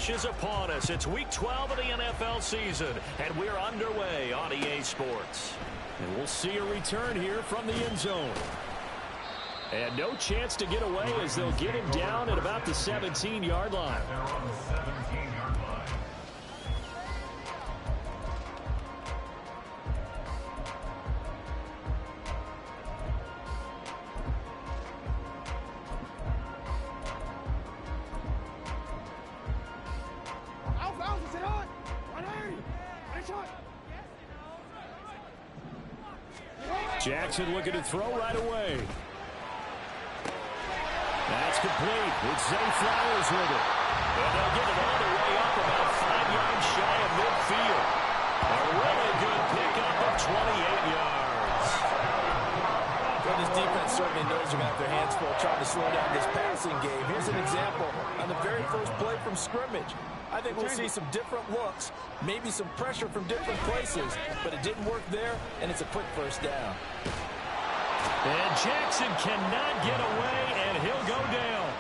rush is upon us. It's Week 12 of the NFL season, and we're underway on EA Sports. And we'll see a return here from the end zone. And no chance to get away as they'll get him down at about the 17-yard line. Jackson looking to throw right away. That's complete. It's Zay Flowers with it. And they'll get it all the way up about 5 yards shy of midfield. A really good pickup of 28 yards. Well, this defense certainly knows they're going to have their hands full trying to slow down this passing game. Here's an example on the very first play from scrimmage. I think we'll see some different looks, maybe some pressure from different places, but it didn't work there, and it's a quick first down. And Jackson cannot get away, and he'll go down.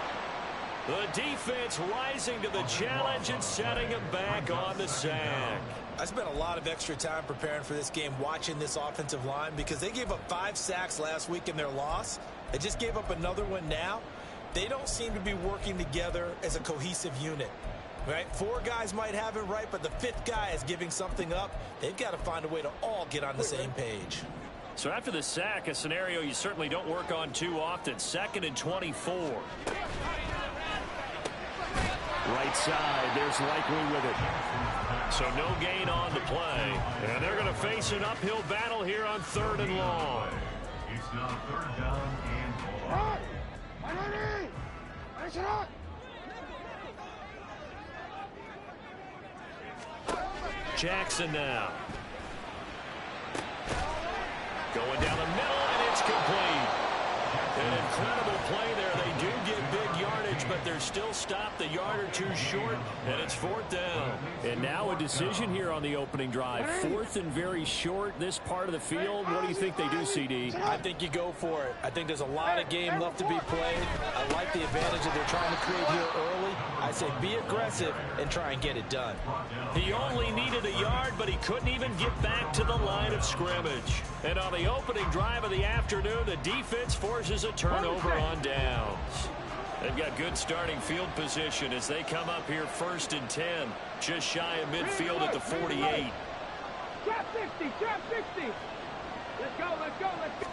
The defense rising to the challenge and setting him back on the sack. I spent a lot of extra time preparing for this game watching this offensive line because they gave up 5 sacks last week in their loss. They just gave up another one now. They don't seem to be working together as a cohesive unit. Right? 4 guys might have it right, but the 5th guy is giving something up. They've got to find a way to all get on the same page. So after the sack, a scenario you certainly don't work on too often. 2nd and 24. Right side, there's Likely with it. So no gain on the play. And they're going to face an uphill battle here on 3rd and long. It's now 3rd down and goal. Jackson now. Going down the middle, and it's complete. An incredible play there. They do get big yardage, but they're still stopped a yard or 2 short, and it's 4th down. And now a decision here on the opening drive. 4th and very short, this part of the field. What do you think they do, CD? I think you go for it. I think there's a lot of game left to be played. I like the advantage that they're trying to create here early. I say be aggressive and try and get it done. He only needed a yard, but he couldn't even get back to the line of scrimmage. And on the opening drive of the afternoon, the defense forces a turnover on downs. They've got good starting field position as they come up here 1st and 10, just shy of midfield at the 48. Trap 60, trap 60. Let's go, let's go, let's go.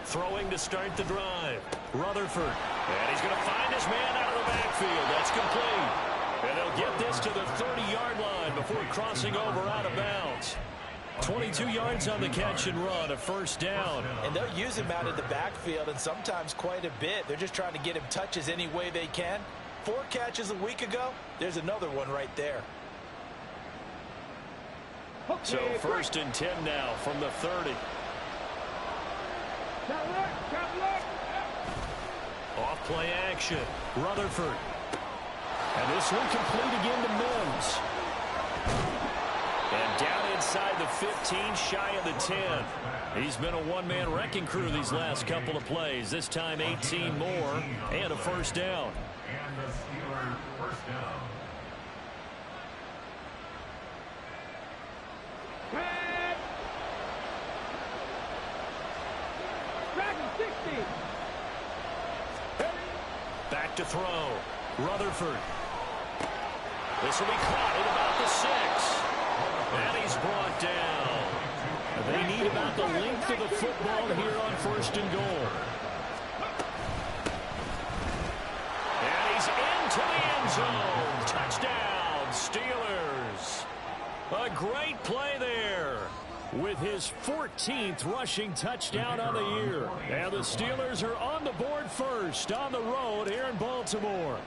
Throwing to start the drive. Rutherford. And he's going to find his man out of the backfield. That's complete. And they'll get this to the 30-yard line before crossing over out of bounds. 22 yards on the catch and run, a 1st down. And they'll use him out of the backfield, and sometimes quite a bit. They're just trying to get him touches any way they can. 4 catches a week ago, there's another one right there. So 1st and 10 now from the 30. Off play action. Rutherford. And this one complete again to Mims. And down inside the 15, shy of the 10. He's been a one-man wrecking crew these last couple of plays. This time 18 more and a 1st down. And the Steelers' 1st down. Back to throw. Rutherford. This will be caught at about the 6. And he's brought down. They need about the length of the football here on 1st and goal. And he's into the end zone. Touchdown, Steelers. A great play there. With his 14th rushing touchdown on the year. And the Steelers are on the board first on the road here in Baltimore.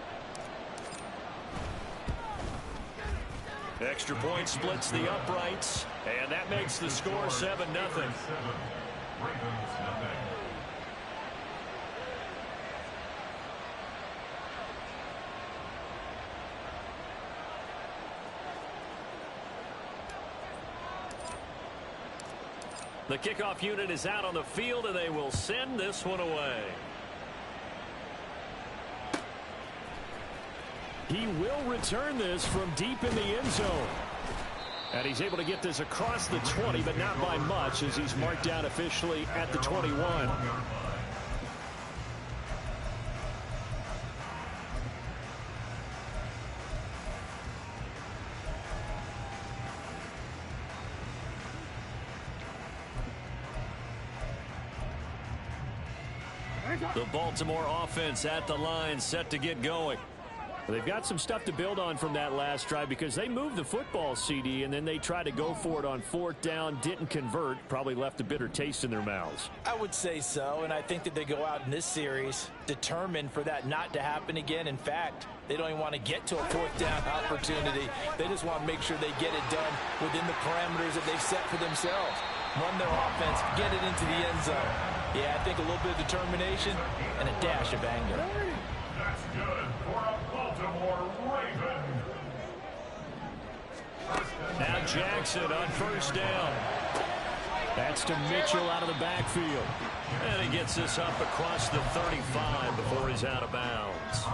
Extra point splits the uprights, and that makes the score 7-0. The kickoff unit is out on the field, and they will send this one away. He will return this from deep in the end zone. And he's able to get this across the 20, but not by much, as he's marked down officially at the 21. The Baltimore offense at the line, set to get going. They've got some stuff to build on from that last drive because they moved the football, CD, and then they tried to go for it on 4th down, didn't convert, probably left a bitter taste in their mouths. I would say so, and I think that they go out in this series determined for that not to happen again. In fact, they don't even want to get to a 4th down opportunity. They just want to make sure they get it done within the parameters that they've set for themselves. Run their offense, get it into the end zone. Yeah, I think a little bit of determination and a dash of anger. That's good for a Baltimore Raven. Now Jackson on 1st down. That's to Mitchell out of the backfield. And he gets this up across the 35 before he's out of bounds.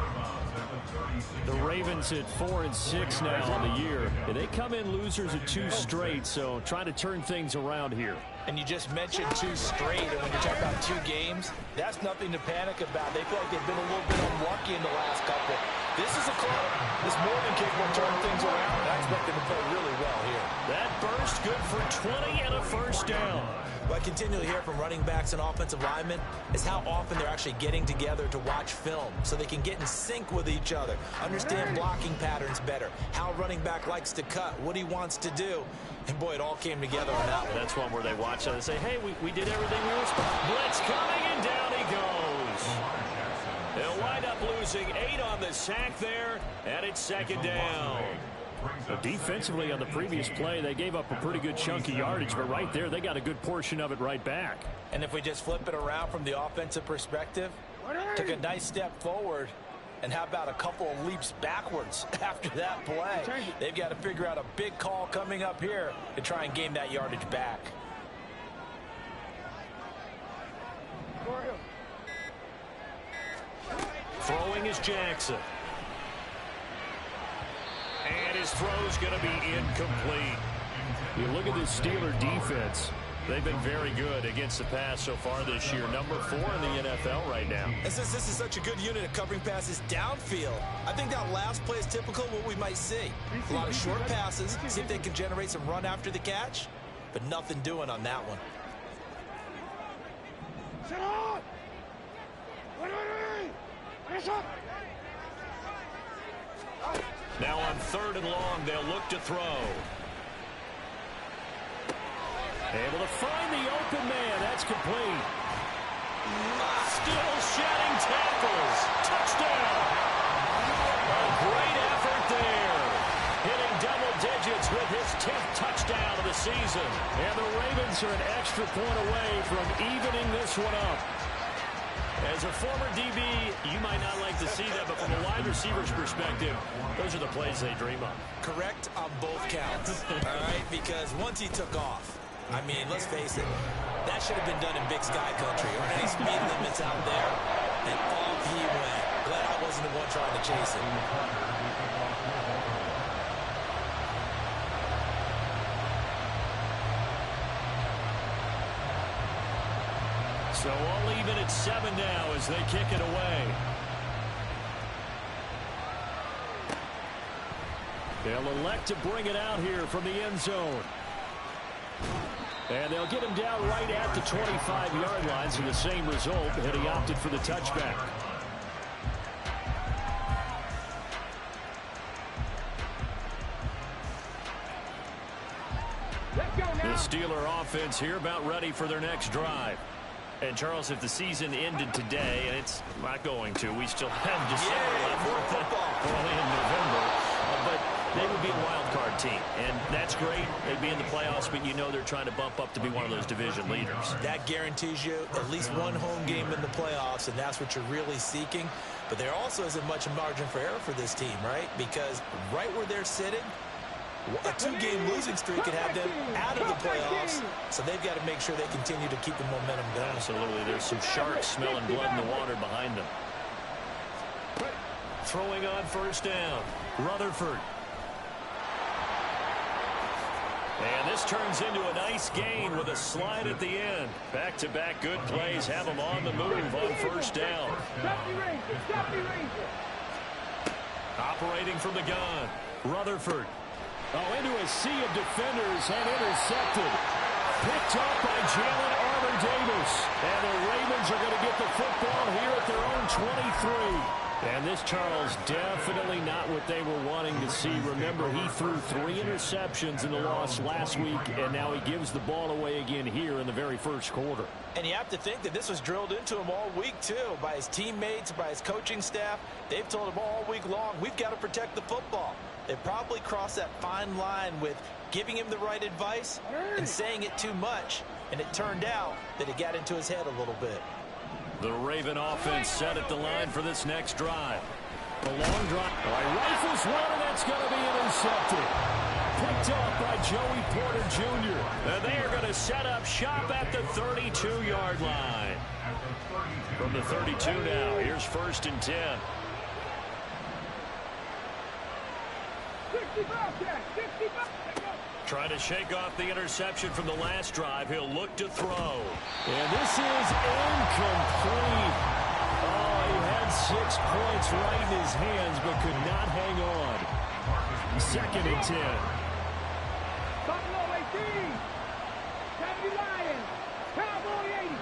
The Ravens at 4-6 now on the year. And they come in losers at 2 straight, so trying to turn things around here. And you just mentioned 2 straight, and when you talk about 2 games, that's nothing to panic about. They feel like they've been a little bit unlucky in the last couple. This is a club that's more than capable of turning things around, and I expect them to play really well here. That burst good for 20 and a 1st down. What I continually hear from running backs and offensive linemen is how often they're actually getting together to watch film so they can get in sync with each other, understand blocking patterns better, how a running back likes to cut, what he wants to do. And, boy, it all came together on that one. That's one where they watch it and say, hey, we did everything we were supposed to. Blitz coming, and down he goes. They'll wind up losing 8 on the sack there, and it's 2nd down. Defensively on the previous play, they gave up a pretty good chunk of yardage, but right there, they got a good portion of it right back. And if we just flip it around from the offensive perspective, took a nice step forward, and how about a couple of leaps backwards after that play? They've got to figure out a big call coming up here to try and gain that yardage back. Throwing is Jackson. And his throw's going to be incomplete. You look at this Steeler defense. They've been very good against the pass so far this year. Number 4 in the NFL right now. And since this is such a good unit of covering passes downfield, I think that last play is typical of what we might see. A lot of short passes, see if they can generate some run after the catch, but nothing doing on that one. Sit on! Wait. Now on 3rd and long, they'll look to throw. Able to find the open man. That's complete. Still shedding tackles. Touchdown. A great effort there. Hitting double digits with his 10th touchdown of the season. And the Ravens are an extra point away from evening this one up. As a former DB, you might not like to see that, but from a wide receiver's perspective, those are the plays they dream of. Correct on both counts, all right? Because once he took off, I mean, let's face it, that should have been done in Big Sky Country. Or any speed limits out there, and off he went. Glad I wasn't the one trying to chase it. So all even at 7 now as they kick it away. They'll elect to bring it out here from the end zone. And they'll get him down right at the 25-yard line, so the same result, and he opted for the touchback. The Steeler offense here about ready for their next drive. And, Charles, if the season ended today, and it's not going to, we still have December left, early in November, but they would be a wild card team, and that's great. They'd be in the playoffs, but you know they're trying to bump up to be one of those division leaders. That guarantees you at least one home game in the playoffs, and that's what you're really seeking. But there also isn't much margin for error for this team, right? Because right where they're sitting, a 2-game losing streak could have them out of the playoffs, so they've got to make sure they continue to keep the momentum going. Absolutely. There's some sharks smelling blood in the water behind them. throwing on first down. Rutherford. And this turns into a nice gain with a slide at the end. Back-to-back good plays have them on the move on first down. Operating from the gun. Rutherford. Oh, into a sea of defenders and intercepted. Picked up by Jalen Armour-Davis. And the Ravens are going to get the football here at their own 23. And this, Charles, definitely not what they were wanting to see. Remember, he threw 3 interceptions in the loss last week, and now he gives the ball away again here in the very first quarter. And you have to think that this was drilled into him all week, too, by his teammates, by his coaching staff. They've told him all week long, we've got to protect the football. They probably crossed that fine line with giving him the right advice and saying it too much, and it turned out that it got into his head a little bit. The Raven offense set at the line for this next drive. A long drive. Rifles one, and that's going to be intercepted. Picked up by Joey Porter Jr. And they are going to set up shop at the 32-yard line. From the 32 now, here's 1st and 10. 65. Trying to shake off the interception from the last drive. He'll look to throw. And this is incomplete. Oh, he had 6 points right in his hands, but could not hang on. 2nd and 10. Buffalo 18. Tammy Lions. Cowboy 80.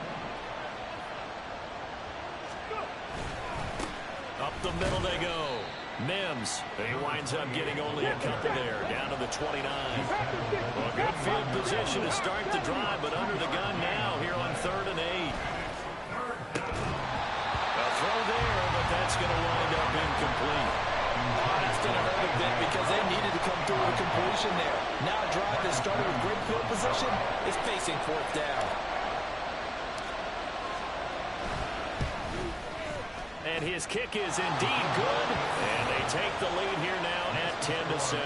Up the middle they go. Mims, he winds up getting only a couple there, down to the 29. Well, good field position to start the drive, but under the gun now here on 3rd and 8. A throw there, but that's going to wind up incomplete. That's going to hurt a bit because they needed to come through with a completion there. Now a drive that started with great field position is facing 4th down. And his kick is indeed good. And they take the lead here now at 10-7.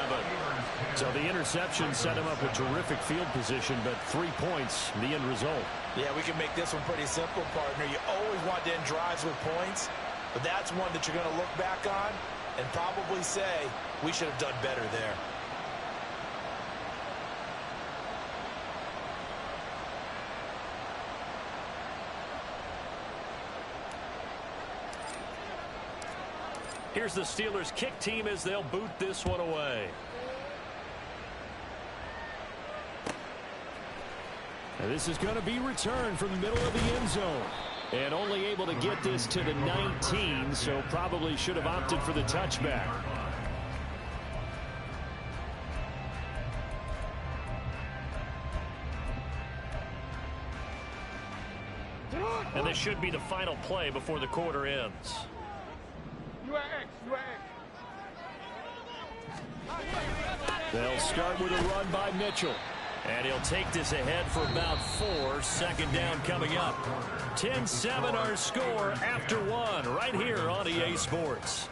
So the interception set him up with terrific field position, but 3 points, the end result. Yeah, we can make this one pretty simple, partner. You always want to end drives with points, but that's one that you're going to look back on and probably say, we should have done better there. Here's the Steelers' kick team as they'll boot this one away. And this is going to be returned from the middle of the end zone. And only able to get this to the 19, so probably should have opted for the touchback. And this should be the final play before the quarter ends. They'll start with a run by Mitchell. And he'll take this ahead for about 4. 2nd down coming up. 10-7 our score after 1 right here on EA Sports.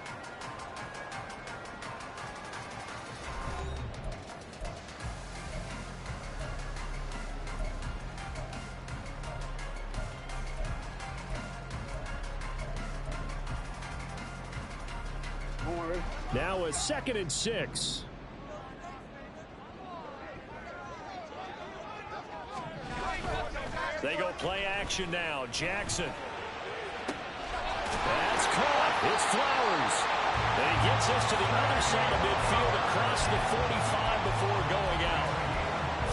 Now a 2nd and 6. They go play action now. Jackson. That's caught. It's Flowers. And he gets us to the other side of midfield across the 45 before going out.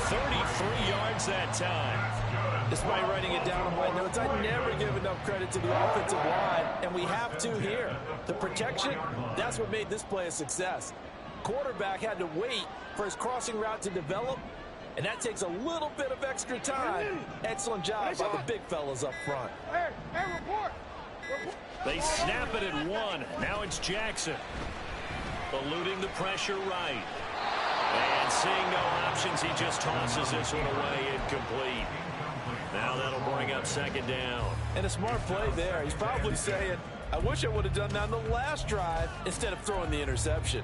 33 yards that time. Despite writing it down in my notes, I never give enough credit to the offensive line, and we have to here. The protection, that's what made this play a success. Quarterback had to wait for his crossing route to develop, and that takes a little bit of extra time. Excellent job by the big fellas up front. Hey, report. They snap it at 1. Now it's Jackson. Eluding the pressure right. And seeing no options, he just tosses this one away incomplete. Now that'll bring up 2nd down. And a smart play there. He's probably saying, I wish I would have done that on the last drive instead of throwing the interception.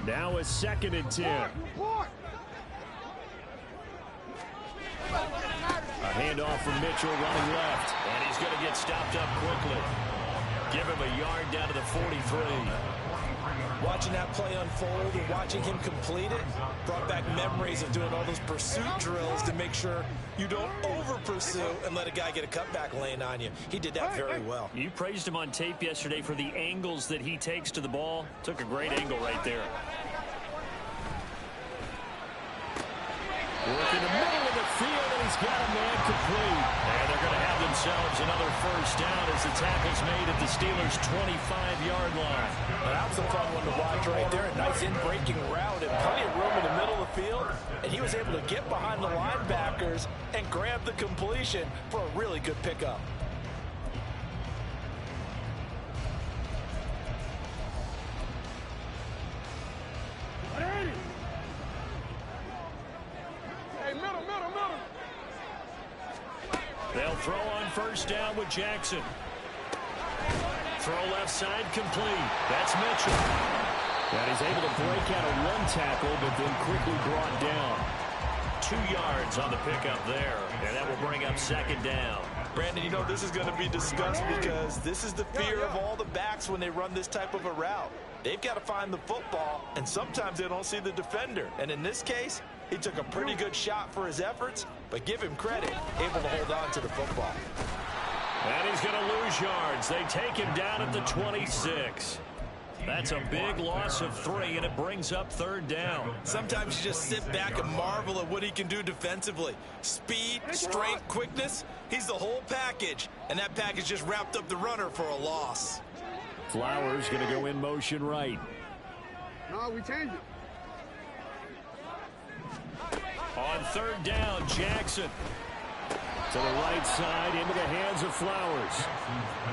Now a 2nd and 10. Report. A handoff from Mitchell running left. And he's going to get stopped up quickly. Give him a yard down to the 43. Watching that play unfold and watching him complete it brought back memories of doing all those pursuit drills to make sure you don't over-pursue and let a guy get a cutback lane on you. He did that very well. You praised him on tape yesterday for the angles that he takes to the ball. Took a great angle right there. Work in the middle of the field, and he's got a man complete. And they're going to have themselves another first down as the tackle's made at the Steelers' 25-yard line. Now, that was a fun one to watch right there. A nice in-breaking route and plenty of room in the middle of the field. And he was able to get behind the linebackers and grab the completion for a really good pickup. They'll throw on first down with Jackson. Throw left side complete. That's Mitchell. And he's able to break out of one tackle, but then quickly brought down. 2 yards on the pickup there, and that will bring up second down. Brandon, you know this is going to be discussed because this is the fear of all the backs when they run this type of a route. They've got to find the football, and sometimes they don't see the defender. And in this case, he took a pretty good shot for his efforts, but give him credit, able to hold on to the football. And he's going to lose yards. They take him down at the 26. That's a big loss of 3, and it brings up third down. Sometimes you just sit back and marvel at what he can do defensively. Speed, strength, quickness, he's the whole package, and that package just wrapped up the runner for a loss. Flowers going to go in motion right. No, we changed it. On third down, Jackson. To the right side, into the hands of Flowers.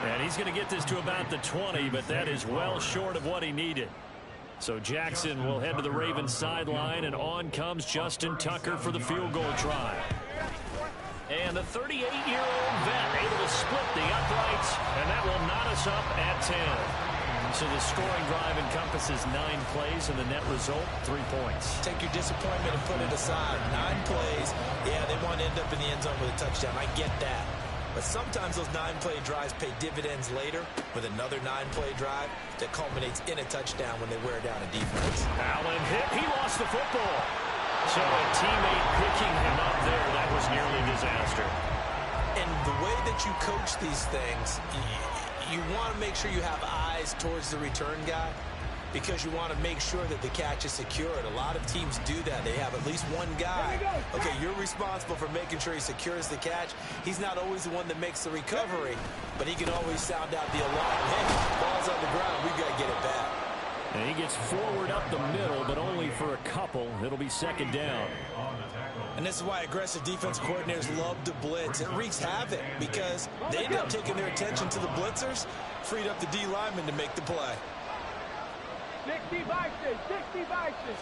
And he's going to get this to about the 20, but that is well short of what he needed. So Jackson will head to the Ravens sideline, and on comes Justin Tucker for the field goal try. And the 38-year-old vet able to split the uprights, and that will knot us up at 10. So the scoring drive encompasses 9 plays, and the net result, 3 points. Take your disappointment and put it aside. 9 plays. Yeah, they want to end up in the end zone with a touchdown. I get that. But sometimes those 9-play drives pay dividends later with another 9-play drive that culminates in a touchdown when they wear down a defense. Allen hit. He lost the football. So a teammate picking him up there, that was nearly a disaster. And the way that you coach these things, you want to make sure you have eyes towards the return guy because you want to make sure that the catch is secured. A lot of teams do that. They have at least one guy. Okay, you're responsible for making sure he secures the catch. He's not always the one that makes the recovery, but he can always sound out the alarm. Hey, ball's on the ground. We've got to get it back. And he gets forward up the middle, but only for a couple. It'll be second down. And this is why aggressive defense coordinators love to blitz. It wreaks havoc because they end up taking their attention to the blitzers, freed up the D lineman to make the play. 60 vices, 60 vices.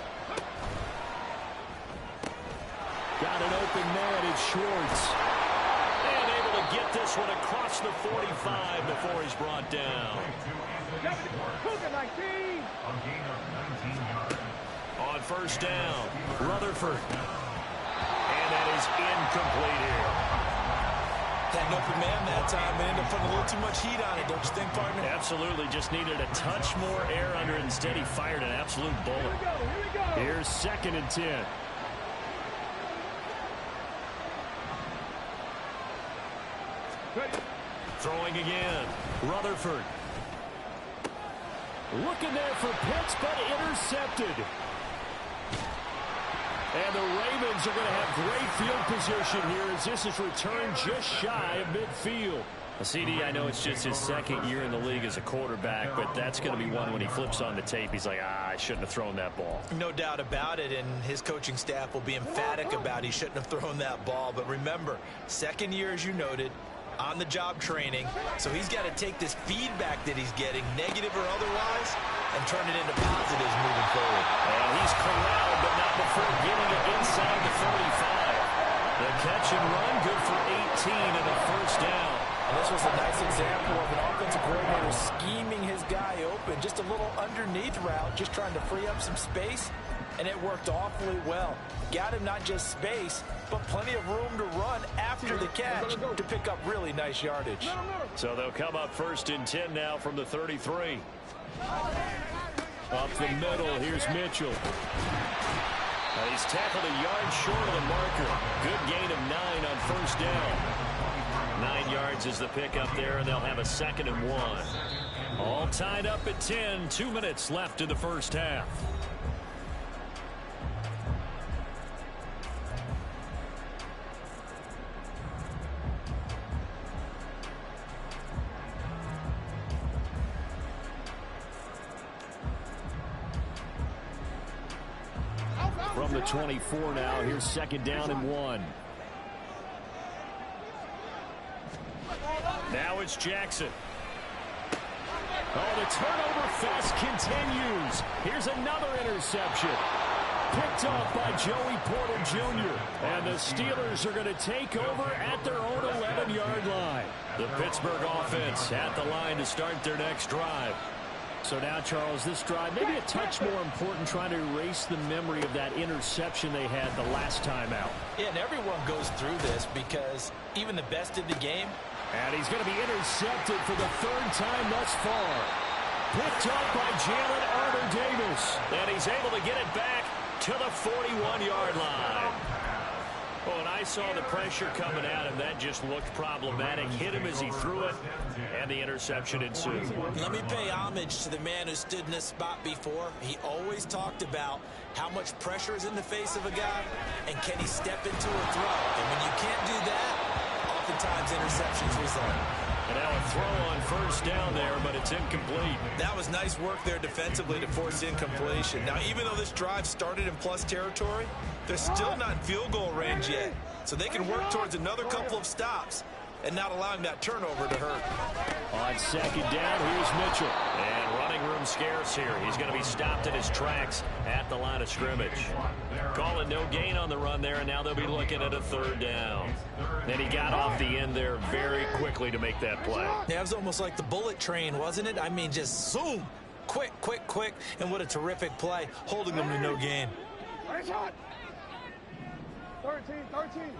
Got an open man, it's Schwartz. And able to get this one across the 45 before he's brought down. Cougar 19. On first down, Rutherford. And that is incomplete here. Had an open man that time and ended up putting a little too much heat on it, don't you think, partner? Absolutely, just needed a touch more air under it. Instead, he fired an absolute bullet. Here we go. Here's second and 10. Throwing again, Rutherford. Looking there for Pitts, but intercepted. And the Ravens are going to have great field position here as this is returned just shy of midfield. CD, I know it's just his second year in the league as a quarterback, but that's going to be one when he flips on the tape. He's like, I shouldn't have thrown that ball. No doubt about it, and his coaching staff will be emphatic about he shouldn't have thrown that ball. But remember, second year, as you noted, on-the-job training, so he's got to take this feedback that he's getting, negative or otherwise, and turn it into positives moving forward. And he's corralled, but not before getting it inside the 45. The catch and run, good for 18 and a first down. And this was a nice example of an offensive coordinator scheming his guy open, just a little underneath route, just trying to free up some space, and it worked awfully well. Got him not just space, but plenty of room to run after the catch to pick up really nice yardage. So they'll come up 1st and 10 now from the 33. Up the middle, here's Mitchell. He's tackled a yard short of the marker. Good gain of 9 on 1st down. 9 yards is the pickup there, and they'll have a 2nd and 1. All tied up at 10. 2 minutes left in the first half. From the 24 now, here's 2nd down and 1. Now it's Jackson. Oh, the turnover fest continues. Here's another interception. Picked off by Joey Porter Jr. And the Steelers are going to take over at their own 11-yard line. The Pittsburgh offense at the line to start their next drive. So now, Charles, this drive maybe a touch more important, trying to erase the memory of that interception they had the last time out. Yeah, and everyone goes through this because even the best in the game. And he's going to be intercepted for the 3rd time thus far. Picked up by Jalen Armour-Davis. And he's able to get it back to the 41-yard line. Well, and I saw the pressure coming at him. That just looked problematic. Hit him as he threw it, and the interception ensued. Let me pay homage to the man who stood in this spot before. He always talked about how much pressure is in the face of a guy, and can he step into a throw. And when you can't do that, oftentimes interceptions result. And now a throw on 1st down there, but it's incomplete. That was nice work there defensively to force incompletion. Now, even though this drive started in plus territory, they're still not in field goal range yet. So they can work towards another couple of stops and not allowing that turnover to hurt. On 2nd down, here's Mitchell. And running room scarce here. He's going to be stopped in his tracks at the line of scrimmage. Calling no gain on the run there, and now they'll be looking at a 3rd down. And he got off the end there very quickly to make that play. Yeah, it was almost like the bullet train, wasn't it? I mean, just zoom. Quick, quick, quick. And what a terrific play, holding them to no gain. 13.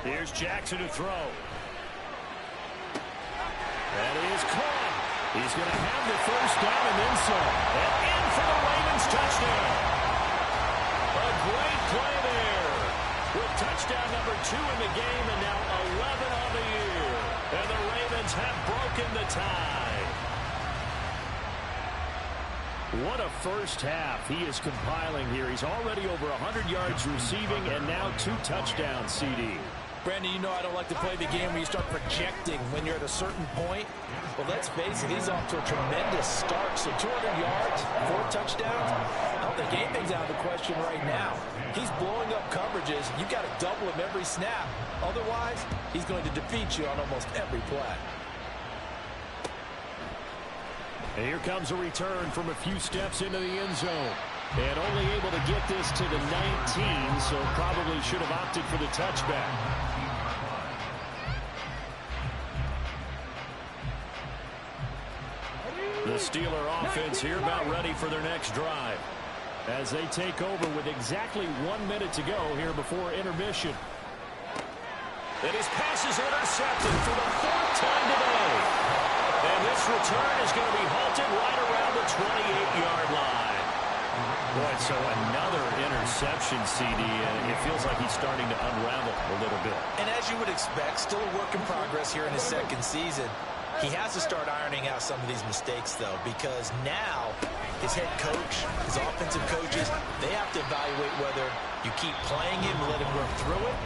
Here's Jackson to throw. That is caught. He's going to have the 1st down and then some. And in for the Ravens touchdown. A great play there. With touchdown number 2 in the game and now 11 on the year. And the Ravens have broken the tie. What a first half he is compiling here. He's already over 100 yards receiving and now 2 touchdowns, CD. Brandon, you know I don't like to play the game where you start projecting when you're at a certain point. Well, let's face it, he's off to a tremendous start. So 200 yards, 4 touchdowns. I don't think anything's out of the question right now. He's blowing up coverages. You've got to double him every snap. Otherwise, he's going to defeat you on almost every play. And here comes a return from a few steps into the end zone. And only able to get this to the 19, so probably should have opted for the touchback. The Steeler offense here about ready for their next drive. As they take over with exactly 1 minute to go here before intermission. And his pass is intercepted for the 4th time today. And this return is going to be halted right around the 28-yard line. Boy, so another interception, CD, and it feels like he's starting to unravel a little bit. And as you would expect, still a work in progress here in his 2nd season. He has to start ironing out some of these mistakes, though, because now his head coach, his offensive coaches, they have to evaluate whether you keep playing him and let him work through it,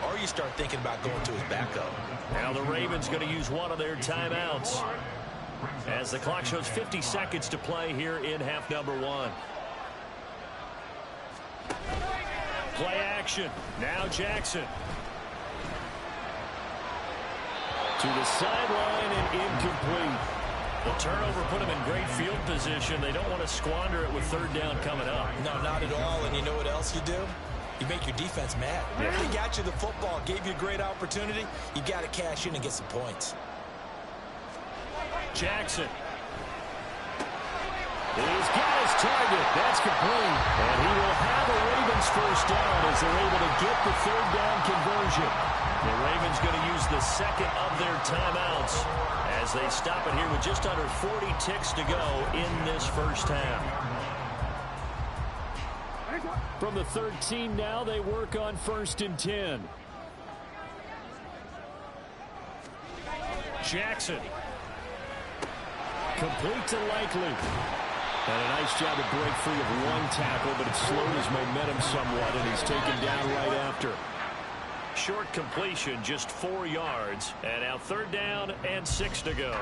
or you start thinking about going to his backup. Now the Ravens going to use one of their timeouts as the clock shows 50 seconds to play here in half number 1. Play action. Now Jackson. To the sideline and incomplete. The turnover put him in great field position. They don't want to squander it with 3rd down coming up. No, not at all. And you know what else you do? You make your defense mad. Yeah. They got you the football, gave you a great opportunity. You got to cash in and get some points. Jackson. He's got his target. That's complete. And he will have a Ravens first down as they're able to get the third down conversion. The Ravens going to use the second of their timeouts as they stop it here with just under 40 ticks to go in this first half. From the 13 now, they work on 1st and 10. Jackson. Complete to Likely. And a nice job to break free of one tackle, but it slowed his momentum somewhat, and he's taken down right after. Short completion, just 4 yards. And now 3rd down and 6 to go.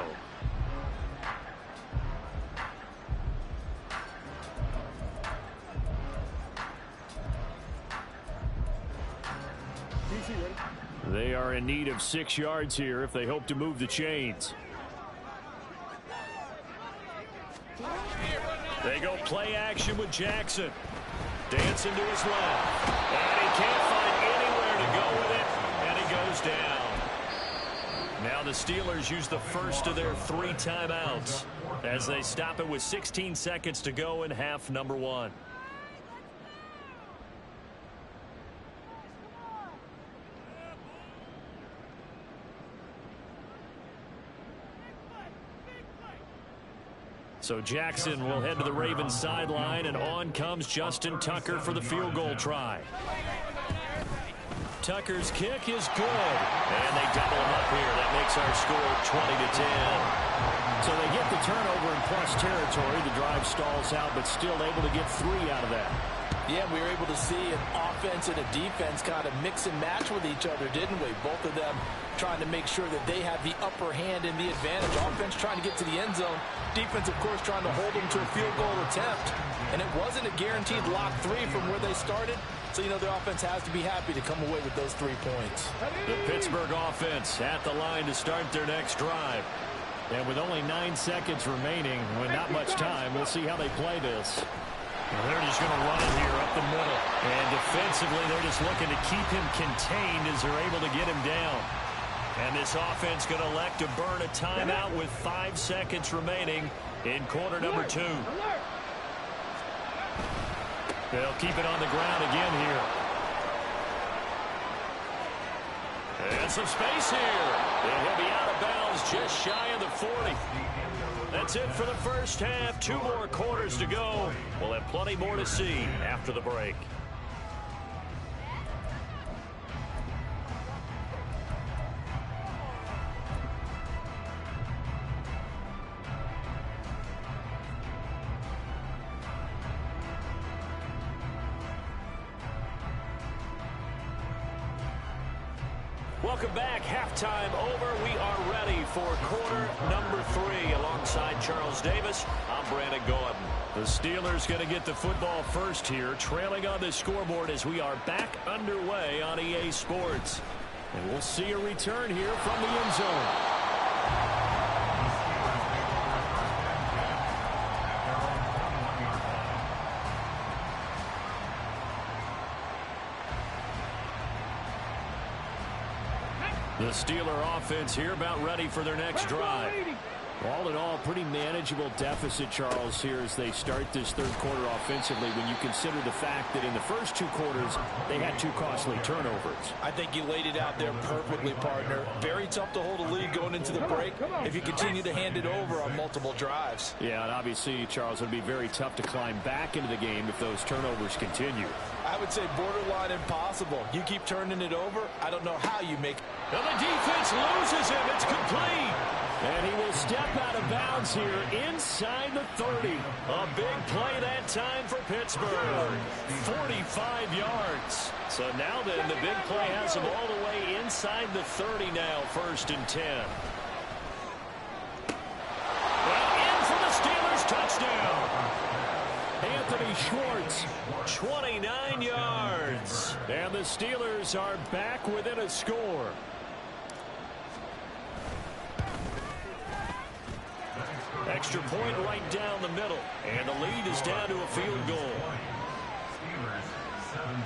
They are in need of 6 yards here if they hope to move the chains. They go play action with Jackson. Dancing to his left. And he can't find anywhere to go with it. And he goes down. Now the Steelers use the first of their 3 timeouts as they stop it with 16 seconds to go in half number 1. So Jackson will head to the Ravens sideline, and on comes Justin Tucker for the field goal try. Tucker's kick is good, and they double him up here. That makes our score 20-10. So they get the turnover in plus territory. The drive stalls out, but still able to get 3 out of that. Yeah, we were able to see an offense and a defense kind of mix and match with each other, didn't we? Both of them trying to make sure that they have the upper hand and the advantage. Offense trying to get to the end zone. Defense, of course, trying to hold them to a field goal attempt. And it wasn't a guaranteed lock 3 from where they started. So, you know, the offense has to be happy to come away with those 3 points. The Pittsburgh offense at the line to start their next drive. And with only 9 seconds remaining, with not much time, we'll see how they play this. Well, they're just going to run it here up the middle. And defensively, they're just looking to keep him contained as they're able to get him down. And this offense going to elect to burn a timeout with 5 seconds remaining in quarter number 2. They'll keep it on the ground again here. And some space here. And he'll be out of bounds just shy of the 40. That's it for the first half. 2 more quarters to go. We'll have plenty more to see after the break. Welcome back. Halftime over. We are ready for quarter number 3. Alongside Charles Davis, I'm Brandon Gaudin. The Steelers going to get the football first here, trailing on the scoreboard as we are back underway on EA Sports. And we'll see a return here from the end zone. The Steeler offense here about ready for their next drive. All in all, pretty manageable deficit, Charles, here as they start this third quarter offensively when you consider the fact that in the first 2 quarters, they had 2 costly turnovers. I think you laid it out there perfectly, partner. Very tough to hold a lead going into the break if you continue to hand it over on multiple drives. Yeah, and obviously, Charles, it would be very tough to climb back into the game if those turnovers continue. I would say borderline impossible. You keep turning it over, I don't know how you make. And the defense loses him. It's complete. And he will step out of bounds here inside the 30. A big play that time for Pittsburgh. 45 yards. So now then, the big play has him all the way inside the 30 now, 1st and 10. Well, in for the Steelers touchdown. Anthony Schwartz, 29 yards. And the Steelers are back within a score. Extra point right down the middle. And the lead is down to a field goal. Steelers 17.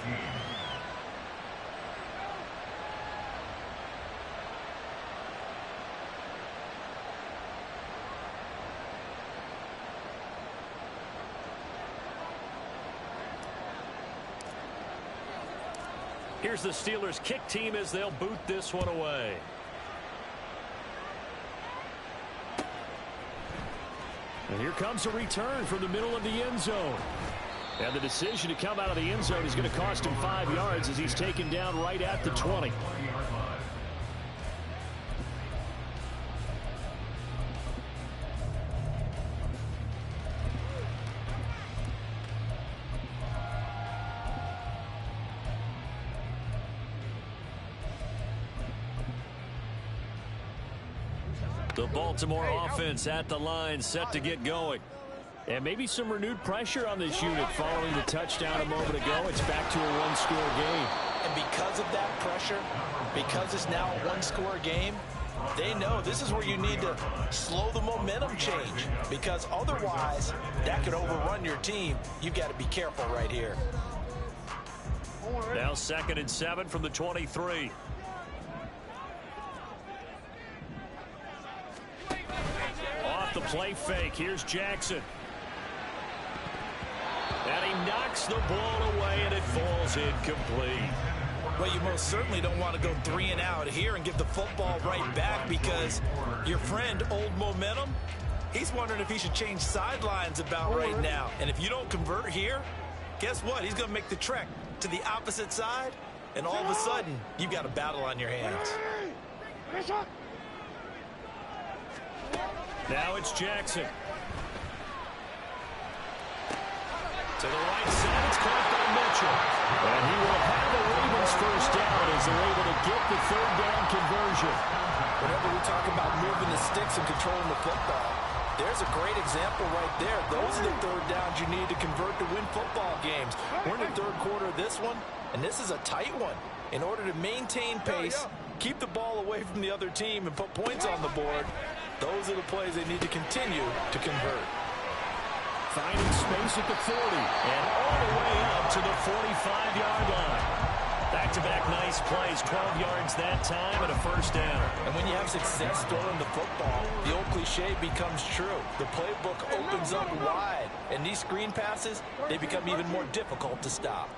Here's the Steelers' kick team as they'll boot this one away. And here comes a return from the middle of the end zone. And the decision to come out of the end zone is going to cost him 5 yards as he's taken down right at the 20. The Baltimore offense at the line, set to get going. And maybe some renewed pressure on this unit following the touchdown a moment ago. It's back to a one-score game. And because of that pressure, because it's now a one-score game, they know this is where you need to slow the momentum change. Because otherwise, that could overrun your team. You've got to be careful right here. Now 2nd and 7 from the 23. Off the play fake. Here's Jackson. And he knocks the ball away, and it falls incomplete. Well, you most certainly don't want to go 3 and out here and give the football right back, because your friend, Old Momentum, he's wondering if he should change sidelines about right now. And if you don't convert here, guess what? He's going to make the trek to the opposite side, and all of a sudden, you've got a battle on your hands. Now it's Jackson. To the right side, it's caught by Mitchell. And he will have the Ravens first down as they're able to get the 3rd down conversion. Whenever we talk about moving the sticks and controlling the football, there's a great example right there. Those are the 3rd downs you need to convert to win football games. We're in the 3rd quarter of this one, and this is a tight one. In order to maintain pace, keep the ball away from the other team, and put points on the board, those are the plays they need to continue to convert. Finding space at the 40 and all the way up to the 45-yard line. Back-to-back nice plays, 12 yards that time and a first down. And when you have success throwing the football, the old cliche becomes true. The playbook opens up wide, and these screen passes, they become even more difficult to stop.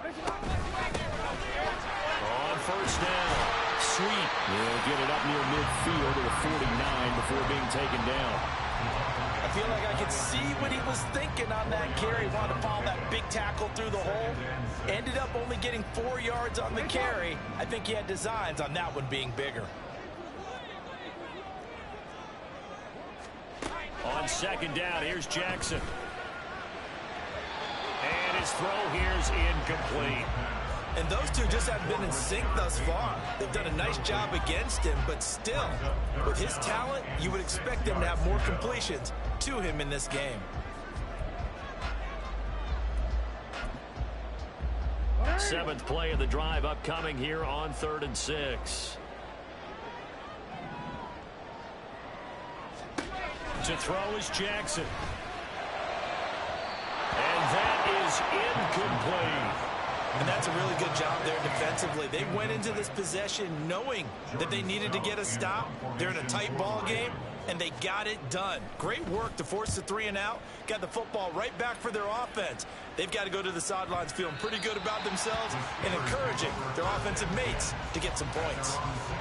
On first down, Sweet will get it up near midfield to the 49 before being taken down. I feel like I could see what he was thinking on that carry. Wanted to follow that big tackle through the hole. Ended up only getting 4 yards on the carry. I think he had designs on that one being bigger. On 2nd down, here's Jackson. And his throw here's incomplete. And those two just haven't been in sync thus far. They've done a nice job against him, but still, with his talent, you would expect them to have more completions to him in this game. Seventh play of the drive upcoming here on 3rd and 6. To throw is Jackson. And that is incomplete. And that's a really good job there defensively. They went into this possession knowing that they needed to get a stop. They're in a tight ball game, and they got it done. Great work to force the 3 and out. Got the football right back for their offense. They've got to go to the sidelines feeling pretty good about themselves and encouraging their offensive mates to get some points.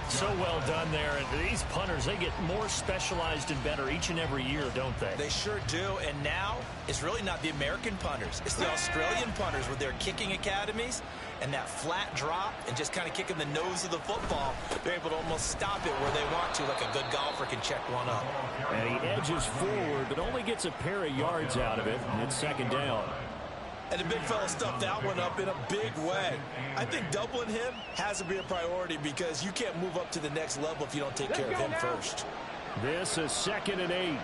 So well done there. And these punters, they get more specialized and better each and every year, don't they? They sure do. And now it's really not the American punters. It's the Australian punters with their kicking academies and that flat drop and just kind of kicking the nose of the football. They're able to almost stop it where they want to, like a good golfer can check one up. And he edges forward, but only gets a pair of yards out of it. And it's 2nd down. And the big fella stuffed that one up in a big way. I think doubling him has to be a priority, because you can't move up to the next level if you don't take care of him first. This is 2nd and 8.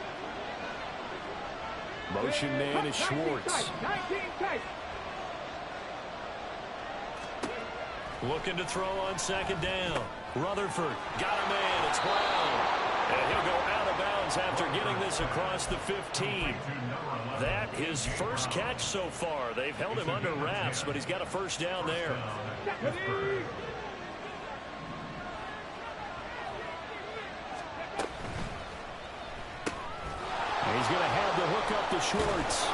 Motion man is Schwartz. Looking to throw on 2nd down. Rutherford got a man. It's Brown. And he'll go out of bounds after getting this across the 15. That his first catch so far. They've held him under wraps, but he's got a first down there. He's going to have the hook up to Schwartz.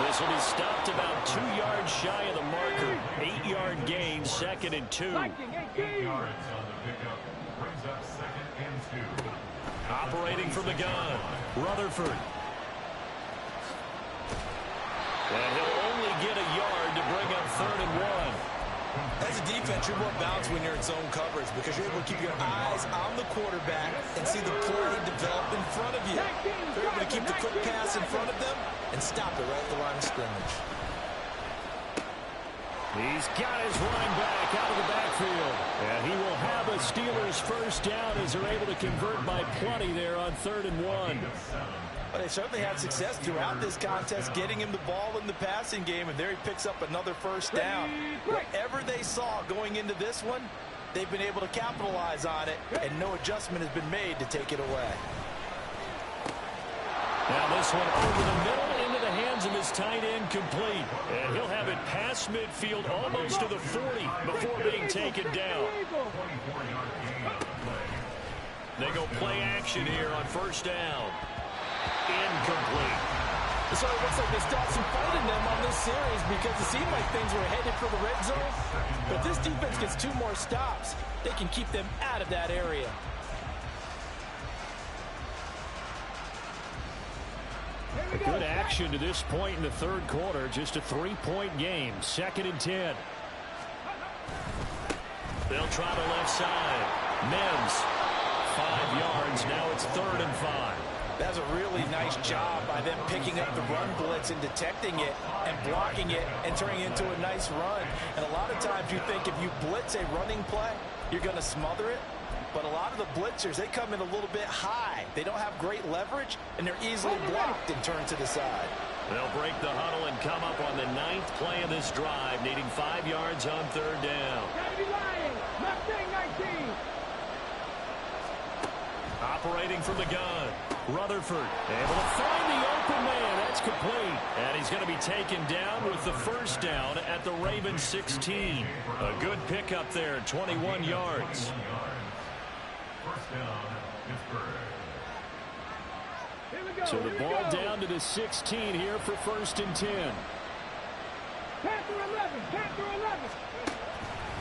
This will be stopped about 2 yards shy of the marker. 8-yard gain, 2nd and 2. 8 yards on the pickup. Brings up 2nd and 2. Operating from the gun, Rutherford. And he'll only get a yard to bring up 3rd and 1. As a defense, you're more balanced when you're in zone coverage because you're able to keep your eyes on the quarterback and see the play develop in front of you. You're able to keep the quick pass in front of them and stop it right at the line of scrimmage. He's got his running back out of the backfield. And he will have a Steelers first down as they're able to convert by plenty there on 3rd and 1. But they certainly had success throughout this contest getting him the ball in the passing game, and there he picks up another first down. Whatever they saw going into this one, they've been able to capitalize on it, and no adjustment has been made to take it away. Now this one over the middle into the hands of his tight end, complete. And he'll have it past midfield almost to the 40 before being taken down. They go play action here on first down. Incomplete. So it looks like they still have some fight in them on this series because it seemed like things were headed for the red zone. But this defense gets 2 more stops. They can keep them out of that area. A good action to this point in the 3rd quarter. Just a 3-point game. 2nd and 10. They'll try the left side. Mims. 5 yards. Now it's 3rd and 5. That's a really nice job by them picking up the run blitz and detecting it and blocking it and turning it into a nice run. And a lot of times you think if you blitz a running play, you're going to smother it. But a lot of the blitzers, they come in a little bit high. They don't have great leverage, and they're easily blocked and turned to the side. They'll break the huddle and come up on the 9th play of this drive, needing 5 yards on 3rd down. Operating from the gun, Rutherford able to find the open man. That's complete. And he's going to be taken down with the first down at the Ravens 16. A good pickup there, 21 yards. So the ball down to the 16 here for 1st and 10. Panther 11, Panther 11.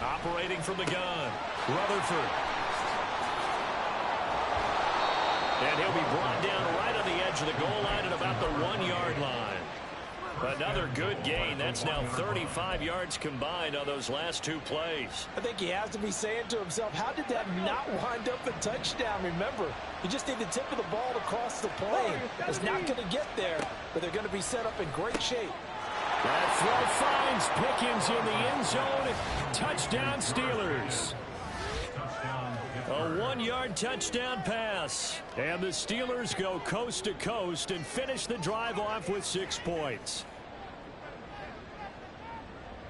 Operating from the gun, Rutherford. And he'll be brought down right on the edge of the goal line at about the 1-yard line. Another good gain. That's now 35 yards combined on those last 2 plays. I think he has to be saying to himself, how did that not wind up a touchdown? Remember, you just need the tip of the ball to cross the plane. It's not going to get there, but they're going to be set up in great shape. That throw finds Pickens in the end zone. Touchdown Steelers. A 1-yard touchdown pass. And the Steelers go coast to coast and finish the drive off with 6 points.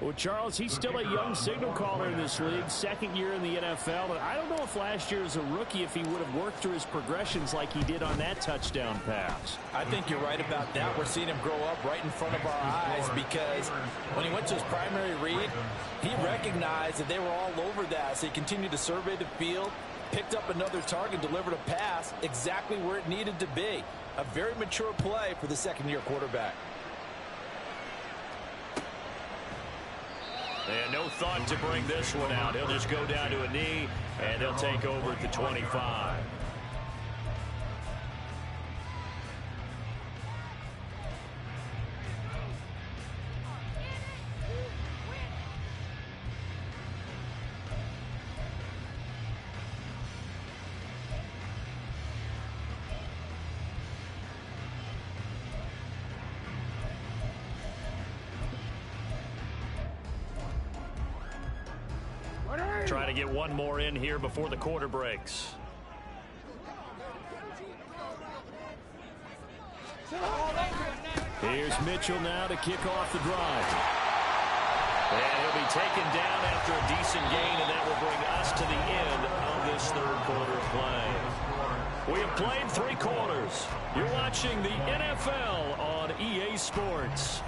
Well, Charles, he's still a young signal caller in this league, 2nd year in the NFL. But I don't know if last year as a rookie, if he would have worked through his progressions like he did on that touchdown pass. I think you're right about that. We're seeing him grow up right in front of our eyes because when he went to his primary read, he recognized that they were all over that. So he continued to survey the field, picked up another target, delivered a pass exactly where it needed to be. A very mature play for the 2nd-year quarterback. And no thought to bring this one out. He'll just go down to a knee, and he'll take over at the 25. Trying to get one more in here before the quarter breaks. Here's Mitchell now to kick off the drive. And he'll be taken down after a decent gain, and that will bring us to the end of this 3rd quarter of play. We have played 3 quarters. You're watching the NFL on EA Sports.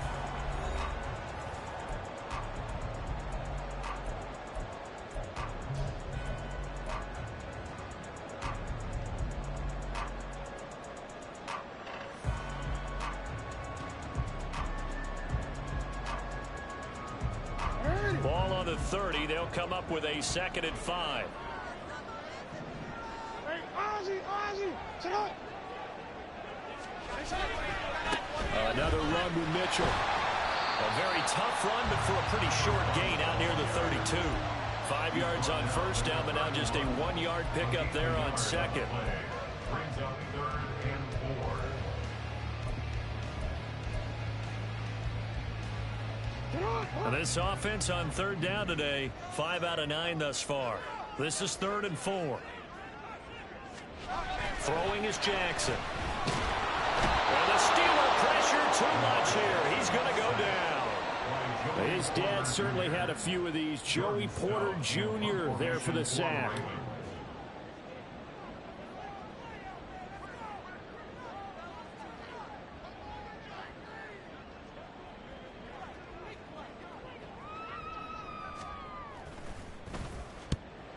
the 30. They'll come up with a 2nd and 5. Another run with Mitchell. A very tough run, but for a pretty short gain out near the 32. 5 yards on first down, but now just a 1-yard pickup there on second. Brings up 3rd and 4. This offense on 3rd down today, 5 out of 9 thus far. This is 3rd and 4. Throwing is Jackson. And the Steeler pressure too much here. He's going to go down. His dad certainly had a few of these. Joey Porter Jr. there for the sack.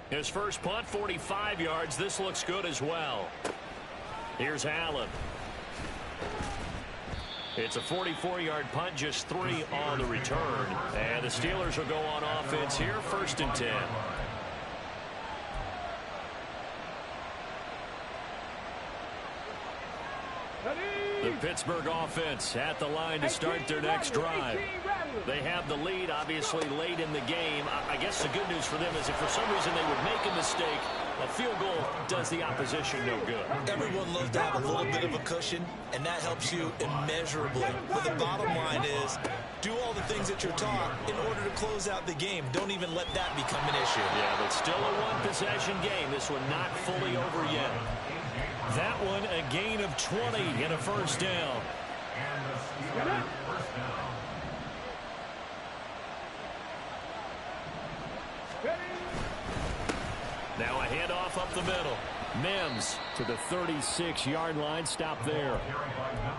His first punt, 45 yards. This looks good as well. Here's Allen. It's a 44-yard punt, just 3 on the return. And the Steelers will go on offense here, 1st and 10. The Pittsburgh offense at the line to start their next drive. They have the lead, obviously, late in the game. I guess the good news for them is if for some reason they would make a mistake, a field goal does the opposition no good. Everyone loves to have a little bit of a cushion, and that helps you immeasurably. But the bottom line is, do all the things that you're taught in order to close out the game. Don't even let that become an issue. Yeah, but still a one-possession game. This one not fully over yet. That one, a gain of 20 and a first down. And the Steelers first down. Now a handoff up the middle. Mims To the 36-yard line, stop there.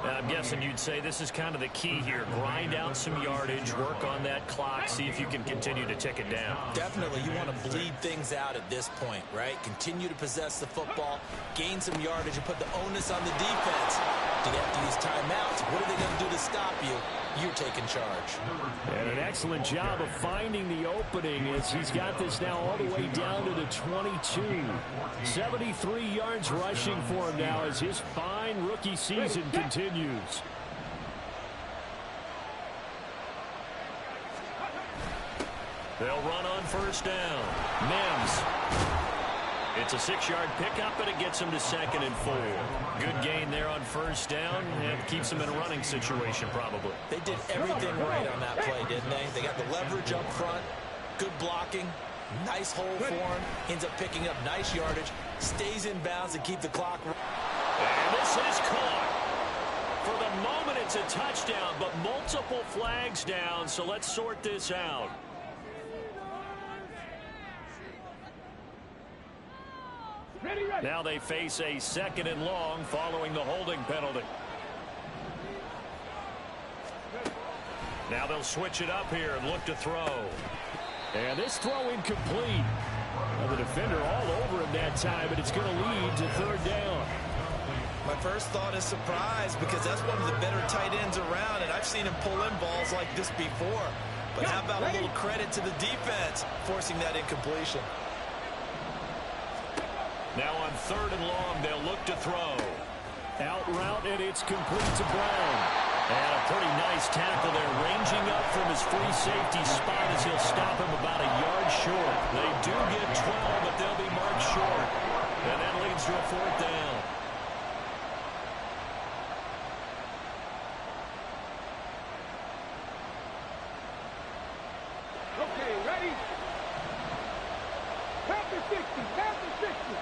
I'm guessing you'd say this is kind of the key here. Grind out some yardage, work on that clock, see if you can continue to tick it down. Definitely, you want to bleed things out at this point, right? Continue to possess the football, gain some yardage, and put the onus on the defense. Do they have to use timeouts? What are they going to do to stop you? You're taking charge. And an excellent job of finding the opening as he's got this now all the way down to the 22. 73 yards rushing for him now as his fine rookie season continues. They'll run on first down. Mims. It's a 6-yard pickup, but it gets him to 2nd and 4. Good gain there on first down, and keeps him in a running situation probably. They did everything right on that play, didn't they? They got the leverage up front, good blocking, nice hole for him, ends up picking up nice yardage, stays in bounds to keep the clock running. And this is caught. For the moment, it's a touchdown, but multiple flags down, so let's sort this out. Now they face a 2nd and long following the holding penalty. Now they'll switch it up here and look to throw. And this throw incomplete. Well, the defender all over him that time, but it's going to lead to 3rd down. My first thought is surprise because that's one of the better tight ends around, and I've seen him pull in balls like this before. But how about a little credit to the defense forcing that incompletion? Now on 3rd and long, they'll look to throw. Out route, and it's complete to Brown. And a pretty nice tackle there, ranging up from his free safety spot as he'll stop him about a yard short. They do get 12, but they'll be marked short. And that leads to a 4th down. Okay, ready? Panther 60, Panther 60.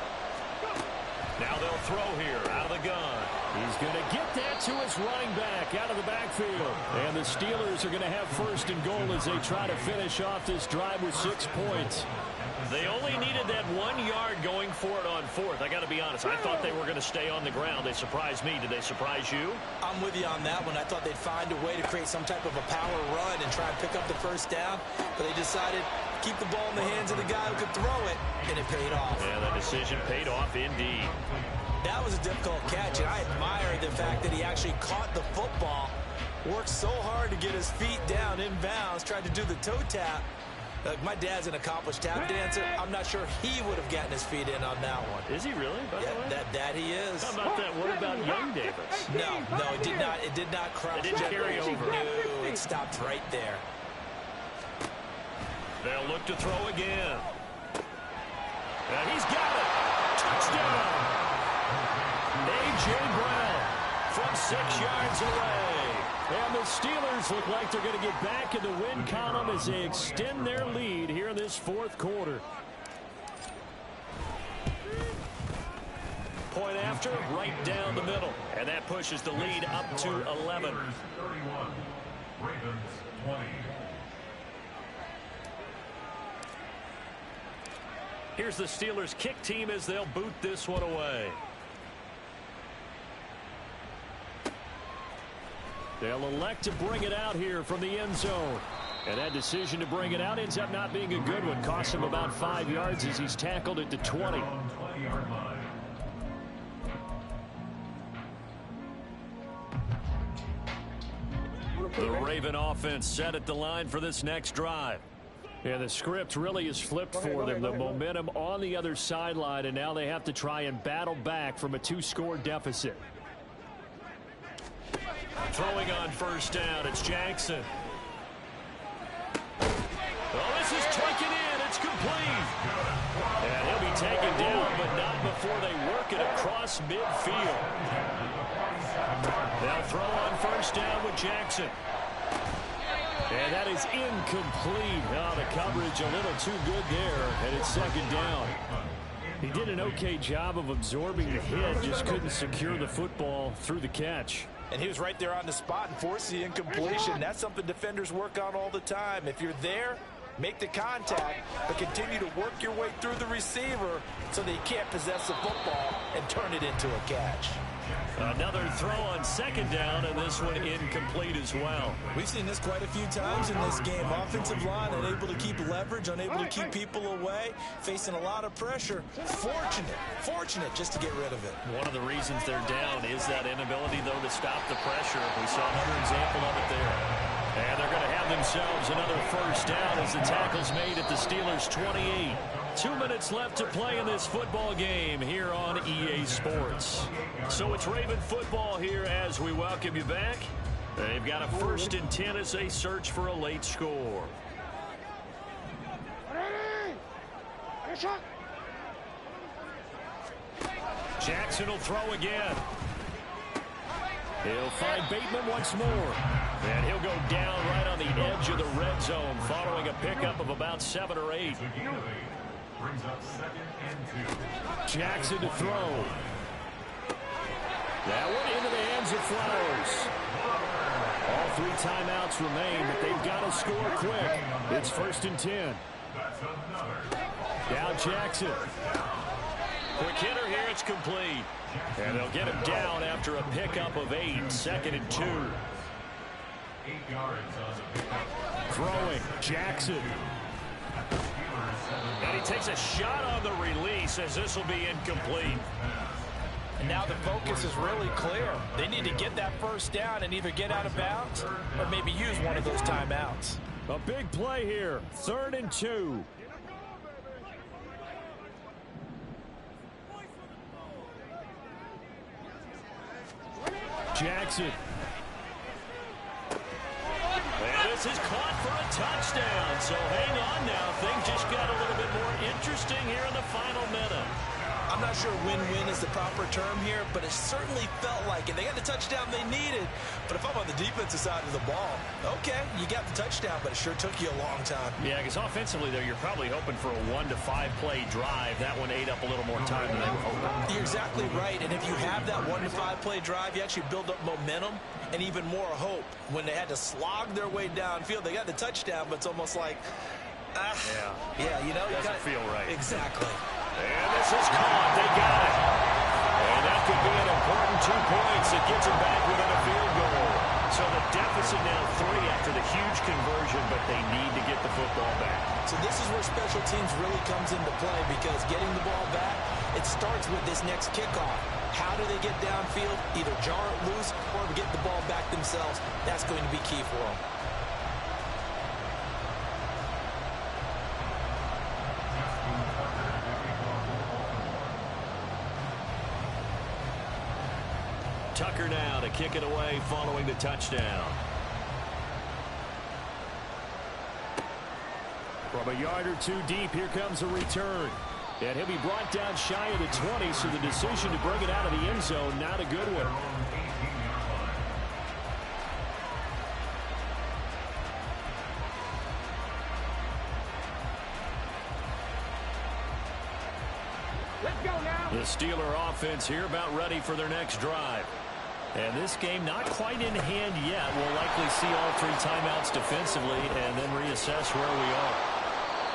Now they'll throw here out of the gun. He's going to get that to his running back out of the backfield. And the Steelers are going to have 1st and goal as they try to finish off this drive with 6 points. They only needed that 1 yard going for it on 4th. I got to be honest, I thought they were going to stay on the ground. They surprised me. Did they surprise you? I'm with you on that one. I thought they'd find a way to create some type of a power run and try and pick up the 1st down, but they decided to keep the ball in the hands of the guy who could throw it, and it paid off. Yeah, the decision paid off indeed. That was a difficult catch, and I admire the fact that he actually caught the football, worked so hard to get his feet down in bounds, tried to do the toe tap, My dad's an accomplished tap dancer. I'm not sure he would have gotten his feet in on that one. Is he really, by the way? That he is. How about that? What about young Davis? No, it did not. It did not cross. It didn't carry over. No, it stopped right there. They'll look to throw again. And he's got it. Touchdown. A.J. Brown from 6 yards away. And the Steelers look like they're going to get back in the win column as they extend their lead here in this fourth quarter. Point after, right down the middle. And that pushes the lead up to 11. 31, Ravens 20. Here's the Steelers kick team as they'll boot this one away. They'll elect to bring it out here from the end zone. And that decision to bring it out ends up not being a good one. Costs him about 5 yards as he's tackled at the 20. The Raven offense set at the line for this next drive. Yeah, the script really is flipped for them. The momentum on the other sideline, and now they have to try and battle back from a 2-score deficit. Throwing on first down, it's Jackson. Oh, this is taken in. It's complete. And he'll be taken down, but not before they work it across midfield. They'll throw on first down with Jackson. And that is incomplete. Oh, the coverage a little too good there, and it's second down. He did an okay job of absorbing the hit, just couldn't secure the football through the catch. And he was right there on the spot and forced the incompletion. That's something defenders work on all the time. If you're there, make the contact, but continue to work your way through the receiver so that he can't possess the football and turn it into a catch. Another throw on second down, and this one incomplete as well. We've seen this quite a few times in this game. Offensive line unable to keep leverage, unable to keep people away, facing a lot of pressure. Fortunate just to get rid of it. One of the reasons they're down is that inability, though, to stop the pressure. We saw another example of it there. And they're going to have themselves another first down as the tackle's made at the Steelers' 28. 2 minutes left to play in this football game here on EA Sports. So it's Raven football here as we welcome you back. They've got a 1st and 10 as they search for a late score. Jackson will throw again. He'll find Bateman once more. And he'll go down right on the edge of the red zone following a pickup of about 7 or 8. Brings up 2nd and 2. Jackson to throw. That one into the hands of Flowers. All 3 timeouts remain, but they've got to score quick. It's 1st and 10. Now Jackson. Quick hitter here, it's complete. And they'll get him down after a pickup of 8. 2nd and 2. 8 yards on the pickup. Throwing, Jackson. And he takes a shot on the release as this will be incomplete. And now the focus is really clear. They need to get that first down and either get out of bounds or maybe use one of those timeouts. A big play here. 3rd and 2. Jackson. And this is caught for a touchdown. So hang on now. Things just got a little bit more interesting here in the final minute. I'm not sure win-win is the proper term here, but it certainly felt like it. They got the touchdown they needed, but if I'm on the defensive side of the ball, okay, you got the touchdown, but it sure took you a long time. Yeah, because offensively, though, you're probably hoping for a 1 to 5 play drive. That one ate up a little more time than they were hoping. You're exactly right, and if you have that 1 to 5 play drive, you actually build up momentum and even more hope. When they had to slog their way downfield, they got the touchdown, but it's almost like, yeah, you know, doesn't feel right. Exactly. And this is caught. They got it. And that could be an important 2 points. It gets them back within a field goal. So the deficit now 3 after the huge conversion, but they need to get the football back. So this is where special teams really comes into play, because getting the ball back, it starts with this next kickoff. How do they get downfield? Either jar it loose or get the ball back themselves. That's going to be key for them. Tucker now to kick it away following the touchdown. From a yard or two deep, here comes a return. And he'll be brought down shy of the 20, so the decision to bring it out of the end zone, not a good one. Let's go now. The Steeler offense here about ready for their next drive. And this game not quite in hand yet. We'll likely see all 3 timeouts defensively and then reassess where we are.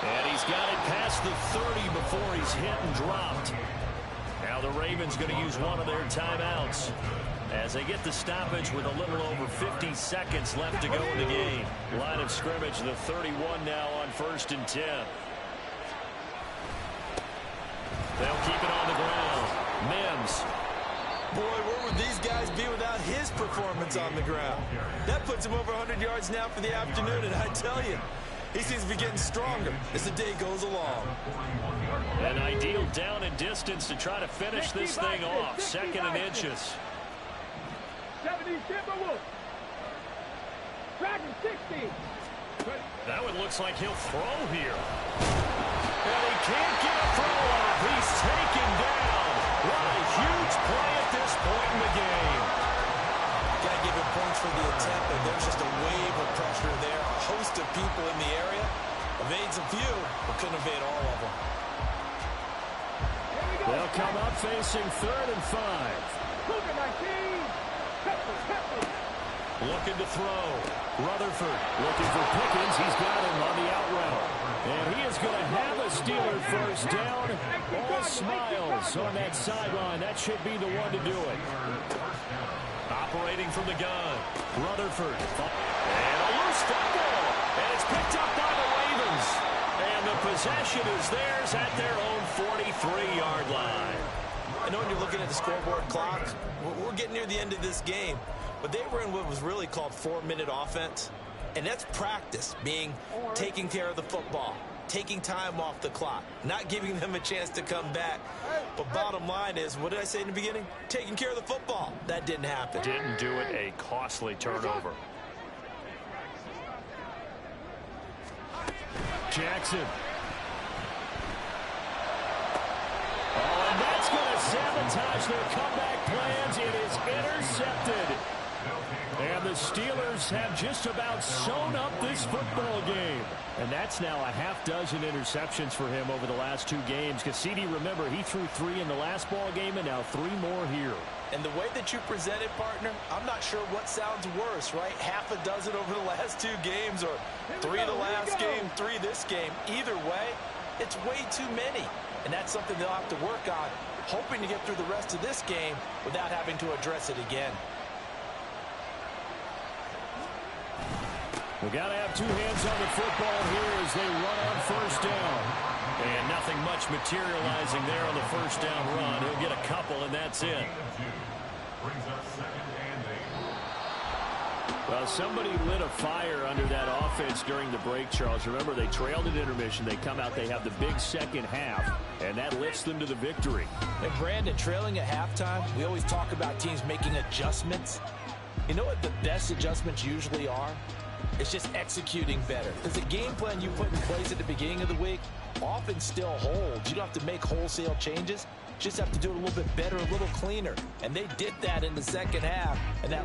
And he's got it past the 30 before he's hit and dropped. Now the Ravens going to use one of their timeouts as they get the stoppage with a little over 50 seconds left to go in the game. Line of scrimmage, the 31 now on 1st and 10. They'll keep it on the ground. Mims. Boy, where would these guys be without his performance on the ground? That puts him over 100 yards now for the afternoon, and I tell you, he seems to be getting stronger as the day goes along. An ideal down and distance to try to finish this thing off. 2nd and inches. 70 Timberwolves. Dragon 60. That one looks like he'll throw here. And he can't get a throw off. He's taken down. What a huge play at this point in the game. Got to give him points for the attempt, but there's just a wave of pressure there. A host of people in the area. Evades a few, but couldn't evade all of them. They'll come up facing 3rd and 5. Cougar 19. Pepper. Looking to throw. Rutherford looking for Pickens. He's got him on the out route. And he is going to have a Steeler first down. All smiles on that sideline. That should be the one to do it. Operating from the gun. Rutherford. And a loose football. And it's picked up by the Ravens. And the possession is theirs at their own 43-yard line. I know when you're looking at the scoreboard clock, we're getting near the end of this game. But they were in what was really called 4-minute offense. And that's practice, being taking care of the football, taking time off the clock, not giving them a chance to come back. But bottom line is, what did I say in the beginning? Taking care of the football. That didn't happen. Didn't do it. A costly turnover. Jackson. Oh, and that's going to sabotage their comeback plans. It is intercepted. And the Steelers have just about sewn up this football game. And that's now a half dozen interceptions for him over the last 2 games. Cassidy, remember, he threw 3 in the last ball game and now 3 more here. And the way that you present it, partner, I'm not sure what sounds worse, right? Half a dozen over the last 2 games, or 3 the last game, 3 this game. Either way, it's way too many. And that's something they'll have to work on, hoping to get through the rest of this game without having to address it again. We've got to have 2 hands on the football here as they run on 1st down. And nothing much materializing there on the 1st down run. He'll get a couple, and that's it. Well, somebody lit a fire under that offense during the break, Charles. Remember, they trailed at intermission. They come out, they have the big second half, and that lifts them to the victory. And Brandon, trailing at halftime, we always talk about teams making adjustments. You know what the best adjustments usually are? It's just executing better. Because the game plan you put in place at the beginning of the week often still holds. You don't have to make wholesale changes. You just have to do it a little bit better, a little cleaner. And they did that in the second half, and that